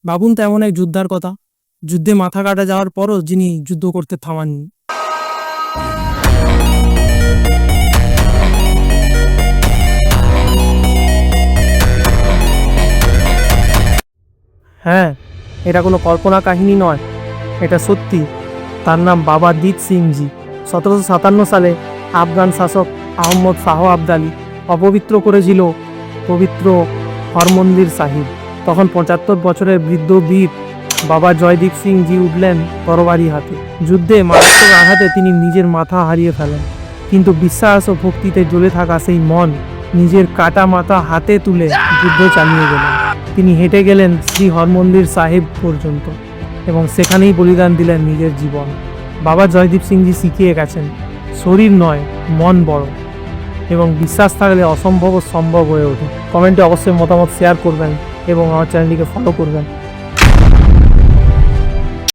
ভাবুন তো এমন এক যোদ্ধার কথা, যুদ্ধে মাথা কাটা যাওয়ার পরও যিনি যুদ্ধ করতে থামাননি। হ্যাঁ, এটা কোনো কল্পনা কাহিনী নয়, এটা সত্যি। তার নাম বাবা দ্বীপ সিংজি। 1757 সালে আফগান শাসক আহমদ শাহ আবদালি অপবিত্র করেছিল পবিত্র হরমন্দির সাহিব। তখন 75 বছরের বৃদ্ধ বীর বাবা জয়দীপ সিংজি উঠলেন তরবারি হাতে। যুদ্ধে মারাত্মক আঘাতে তিনি নিজের মাথা হারিয়ে ফেলেন, কিন্তু বিশ্বাস ও ভক্তিতে জ্বলে থাকা সেই মন নিজের কাটা মাথা হাতে তুলে যুদ্ধ চালিয়ে গেলেন। তিনি হেঁটে গেলেন শ্রী হরমন্দির সাহেব পর্যন্ত এবং সেখানেই বলিদান দিলেন নিজের জীবন। বাবা জয়দীপ সিংজি শিখিয়ে গেছেন, শরীর নয়, মন বড়, এবং বিশ্বাস থাকলে অসম্ভব সম্ভব হয়ে ওঠে। কমেন্টে অবশ্যই মতামত শেয়ার করবেন এবং আমার চ্যানেলটিকে ফলো করবেন।